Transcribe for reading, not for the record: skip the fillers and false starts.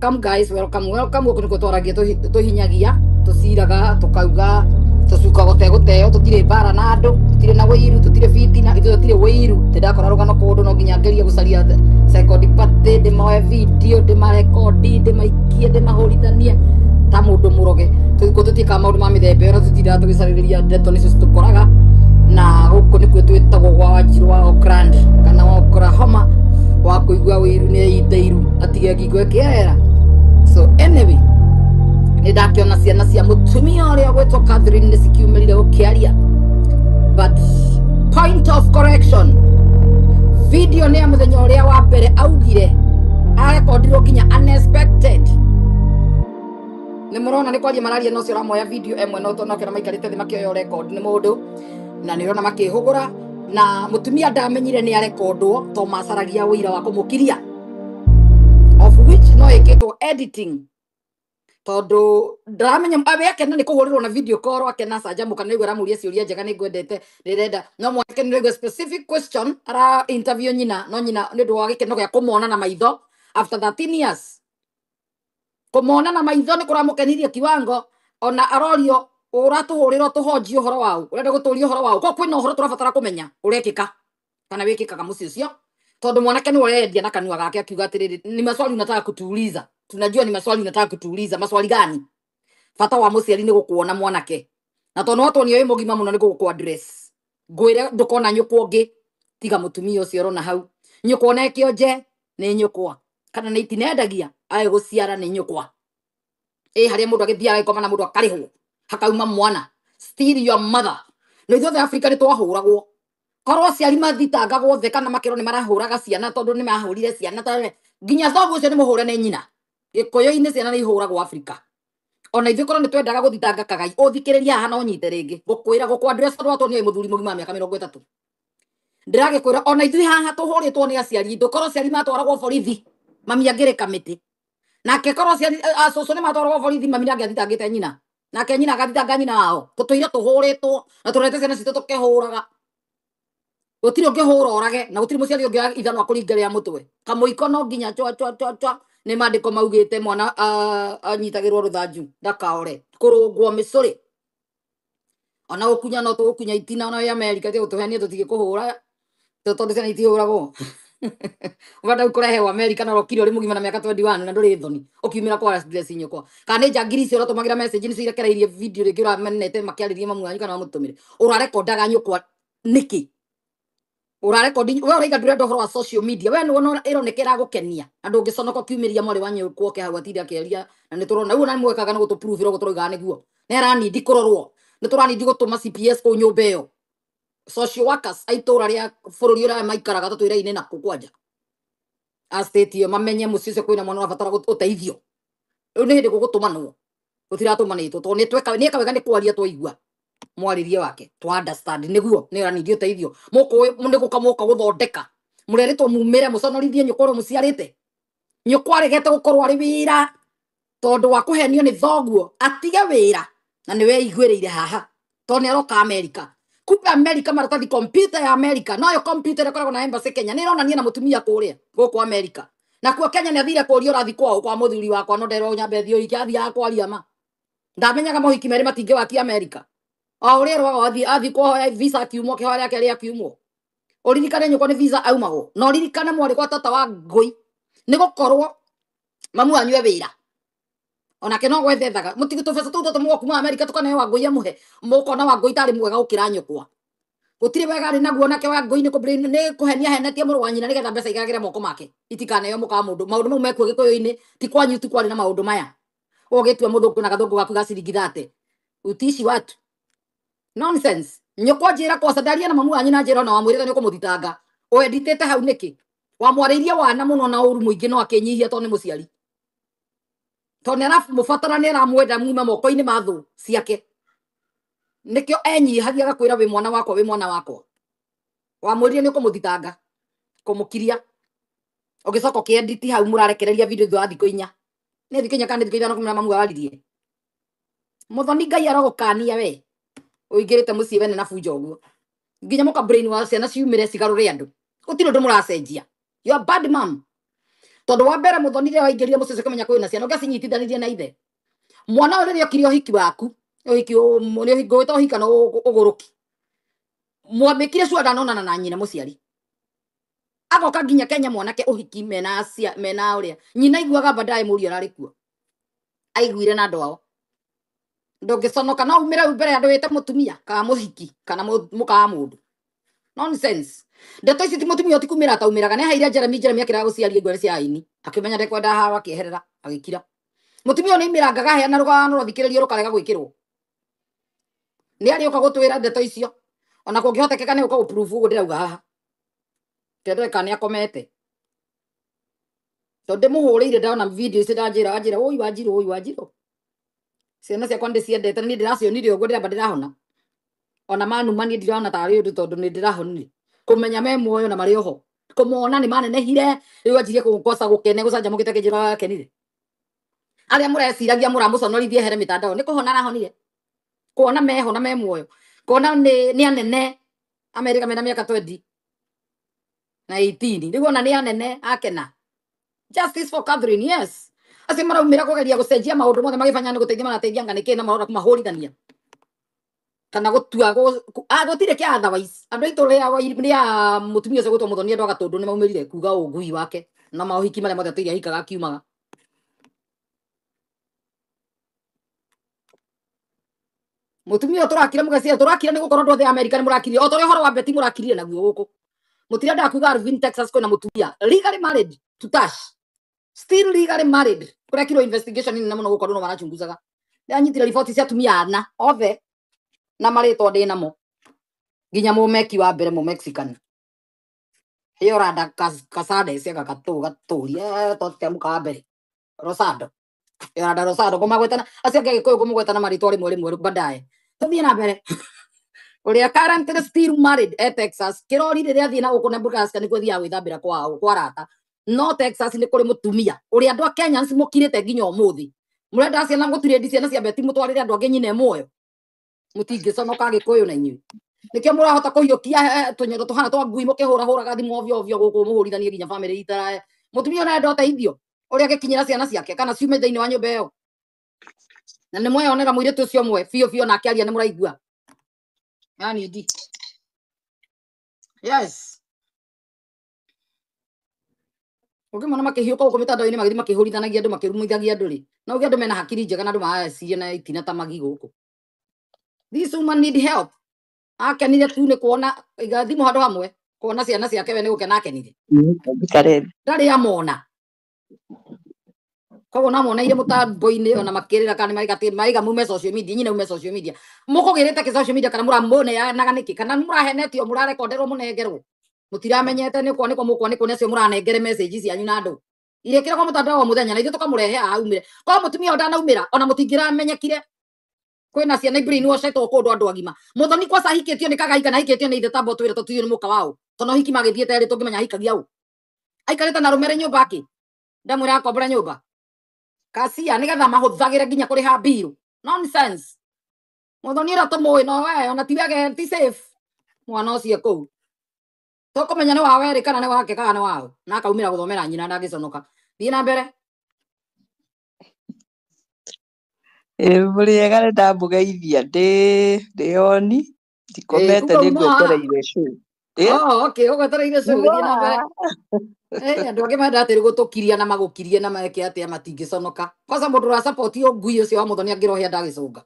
welcome guys, welcome. Guku nikuo twaragia tuhinyagia, tuciraga, tukauga, tucuka guteo, tutire bara na andu, tutire na wiru, tutire fitina, tutire wiru. Ndakora rugano kundu no nginya ngeria gucaria second party, ndimoe video, ndimarekodi, ndimaikie, ndimahurithanie ta mundu muroge. Tuko tutika maundu ma mithembe no tutira tugicariria ndeto nicio tukoraga na guku nikuo twitagwo gwa Wanjiru wa Oakland kana wa Oklahoma wa kuigua wiru ni iteiru atige ngigwe kiera. So anyway, nidakiona ciana cia mutumia uria gwetwo Catherine ni cikiumirire ukiaria, but point of correction, video ni ya muthenya uria wa mbere augire arekondirwo nginya unexpected. Ni murona ni kwaria mararia no cio ramoya video emwe no tonokera maikarite thi makioyo record ni mundu na ni rona makihugura na mutumia ndamenyire ni arekondwo to macaragia wira wa kumukiria, of which no iketwo editing tondu ndamenya abeke ni kuhurirwo na video call akena Sajamu kana igwe ramuria ciuria njega ni ngwendete ndirenda no mwake ni specific question ara interview nyina no nyina ni ndu wa gikeno gya kumona na maitho after 13 years. Kumona na maitho ni kuramukenirie kiwango ona arorio uratuhurira tuhoji uhoro wao urenda guturia uhoro wao ko kwina uhoro turabatara kumenya urekika kana wikikaga muci ucio tondu mwanake ni urendia na kanua gake akiuga atiriri ni maswali unataka kutuuliza, tunajua ni maswali unataka kutuuliza. Maswali gani? Fata wa muciari ni gukuona mwanake na tondu watu ni mugima muno ni guku address ngwire ndukona nyuko ngi tiga mutumia ucio rona hau nyuko ekio ni nyukwa kana ni itinendagia aye guciara ni nyukwa haria mundu agithia agikoma na mundu akarihwo hakauma mwana still your mother. No ithuothe Africa ni twahuragwo korwo ciari mathitangagwo theka na makero ni marahuraga ciana tondu ni mahurire ciana tare nginya thogu ucio ni muhure ni nyina gikuyu-ini ciana ni ihuragwo Africa. Ona ithuĩ korwo ni twendaga guthitanga kagai uthikiriria haha no nyite ringi gukwira gukwa address tondu watu ni muthuri mugima miaka 30 ndiragikwira ona ithuĩ haha tuhuritwo ni aciari ithu korwo ciari matwaragwo borithi mami angirika miti nake korwo ciari acucu ni matwaragwo borithi mami angiathitangite nyina nake nyina agathitanga nyina wao tutuire tuhuritwo na turete ciana citu tukihuraga gutiri ungihura orage na gutiri muciari ungi ithano akuringeria mutwe kamuiko no nginya chwa ni mandiko maugite mwana anyitagirwo ruthanju ndakaore kurungwo micuri ona ukunya no tukunya itina ona ya America ti gutuhenia tutige kuhura tondu ciana itihuragwo wada ukurehe America na rokiri uri mugima na miaka 21 na nduri thoni ukiumira kwa dress nyoko kana njangiri cio tumagira message ni cirekereirie video ringi uramenete makiaririe mamu anyu kana mutumire urarekondaga nyoko niki urarekondi we uraiga ndurenda uhoro wa social media we ni wona ironekera gukenia andu ngiconoko kiumiria mwari wa nyoko ke hawa tiri akeria na ni turona uyu na mwekaga ni gutuprove ro guturoiga niguo ni arani ndi kurorwo ni turani ndi gutuma CPS ku nyumba iyo social workers aitora ria bururi ura maikaraga tutwira-ini na kukwanja astetio mamenye mucicio kwina mwana wabatara uteithio riu ni hindi gugutumanwo gutiratumanitwo to ni tweka ni kawega ni kwaria twaigua mwaririe wake to understand niguo ni arani ndi uteithio muko ni gukamuka guthondeka mureritwo mumire muconorithie nyukoro muciarite nyukwaregete gukorwo ari wira tondu wa kuhenio ni thoguo atige wira na niwe igwiriire haha to ni aroka America. Kumbe America maratathi computer ya America no yo computer ikoragwo na embassy Kenya ni ronania na mutumia kuria guku America na kuo Kenya ni athire kuria urathi kwao kwa muthuri wakwa no ndero nyambe thio ikiathi yakwa riama ndamenyaga mohiki mere matinge waki America o uria rwa athi kwa visa kiumo ke haria keria kiumo uririkane nyuko ni visa aumago no uririkane mwari kwa tata wa ngui ni gukorwo mamu anywe wira ona ke no gwethethaga mutigito pesa tu tumu kuma America tukane wa ngui amuhe mukona wa ngui tari mwega ukira nyukwa gutire wega ri naguo nake wa ngui ni ku brain ni kuhenia henetie muru wanyina nigetha mbeca igagire moko make itikane yo muka mundu maundu mau mekwo gikuyu-ini ti kwanyu ti kwari na maundu maya ugitua muthu na gathungu gaku gacirigithate utici watu nonsense nyukwa njira kwa sadaria na mamu wanyina njira na wamwirite ni kumuthitanga ueditete hau niki wamwariria wana muno na uru muingi no akinyihia to ni muciari to ni arafu mufatara ni aramwenda muma moko-ini mathu ciake nikio enyihagia gakwira wi mwana wakwa wamwiririe ni kumuthitanga kumukiria ugicoka kiedit hau murarekereria video thwa thiko inya ni thiko inya kana thiko ithano kumira mamu waririe muthoni Ngai arogukania we uingirite mucii wene na bunjo guo nginya muka brain wa ciana ciumire cigarure andu utiro ndu muracenjia you are bad mom tondu wa mbere Muthoni ria waingirire mucicio kumenya kwina ciana ugacinyitithanirie na ithe mwana uyu riria ukiri uhiki waku uhiki ngwita uhika na uguruki mwambikire cua ndanonana na nyina muciari agoka nginya Kenya mwanake uhiki mena uria nyina iguaga baadaye murio arari kuo aiguire na andu ao ndungiconoka no umire mbere andu wite mutumia kana muhiki kana muka mundu nonsense ndeto ici ti mutumia utikumira taumiraga ne haire Jeremy akiraga guciaria ngwere cia aini akimenya ndekwenda hawa akieherera agikira mutumia ni imirangaga heana rugano ruthikiririo rukarega gwikirwo ni ari uka gutwira ndeto icio ona kungihotekeka ni uka uprove ugo ndirauga haha kendeka ni akomete to ndimuhurire ndona video ici ndanjira oi Wanjiru ciana ciakwa ndiciendete ni ndiracionire ugo ndiramba ndirahona ona manuma ni ndirona tari undu tondu ni ndirahonire kumenya me muoyo na mari oho kumona ni manenehire riu anjirie kungoca gukene gucanjamukite kijira kenire aria mureciragia muramuconorithie here mitandao ni kuhona arahonire kuona meho na me muoyo kuona ni anene America mena miaka 20 na 18 riu ona ni anene akena justice for Catherine yes acio maraumira kugeria gucenjia maundu mothe magifanya ni guteithia marateithia nganiki na marora kumahurithania kana gutua gutire kia otherwise andu ituria ria mutumia ucio gutwa Muthoni andu agatundu ni maumirire kuga ungui wake na mauhiki maria mothe tuiria hikaga kiumaga mutumia turakira mugacia turakira ni gukorwo ndothe America ni murakirire o tore horo wa beti murakirire naguo guku mutira ndakuga Arvin Texas kwina mutumia legally married to Tash still legally married kurekirwo investigation ni namuno gukorwo no marachunguzaga ndanyitire riboti cia tumia ana othe na marito ndi namo nginya mumeki wa mbere mu Mexican iyo rada kasade cia gaturia tote muka mbere Rosado iyo rada Rosado kumagwetana acia ngegikuyu kumugwetana marito rimwe baadaye tuthie na mbere uria currently still married at Texas kirori riria thie na guku Nebraska ni kwithia gwithambira kwa rata no Texas ni kuri mutumia uria andu a Kenya ncimukirite nginya umuthi murenda ciana gutire ciana cia beti mutwarire andu angi nyine moyo mutingiconoka gikuyu na inyui nikio murahota kuhiukia tunyoro tuhana twa ngui mukihura thimu ovyo guku muhurithanie nginya family itara mutumia na ndo teithio uria gikinyira ciana ciake kana ciume thiini wa nyumba iyo na ni mweyonera muiritu ucio mwe fio na akiaria ni muraigua yani di yes ukimona makihiuka uko mitandao-ini magithi makihurithanagia andu makirumithagia andu ri na ugi andu mena hakiri njega na andu maeciria na itina ta magi guku this woman need help akenire tu ni kuona igathimo handu hamwe kuona ciana ciake we ni gukena akenire ndari amona koguo namoneire mutambo-ini ona makirira kana maiga mume social media nyina mume social media mukugirite ki social media kana muramone naga niki kana murahenetio murarekonderwo munengerwo mutiramenyete ni kwa ni cio muranengere message cianyu na andu irekire kwa mutandao wa muthenya na ithu tukamurehe aumire kwa mutumia ndanaumira ona mutingiramenyekire kwina ciana brain washetwo kundu andu agima Muthoni kwa sahikitio ni kagaika na hikitio ni ithambo twire tutuyo ni muka wao tono hiki magithiete ri tungimenya hikagia u aikarite na rumere nyumba aki ndamwira akombora nyumba kacia nigetha mahuthagire nginya kuriha bill nonsense Muthoni ra tumuwi no we ona tiwege ti safe mwana ucio kuu tukumenya ni wawe ri kana ni wake kana ni wao na akaumira guthomera nyina ndagiconoka thie na mbere muri ega ndambugeithia ndioni ndikomete ni ngwetereire cu okay ugwetereire cu thie na mbere andu angi menda atiri gutukiria na magukirie na meke atia matingiconoka kwanza mundu ra support yo ngui ucio wa Muthoni angirohia ndagicunga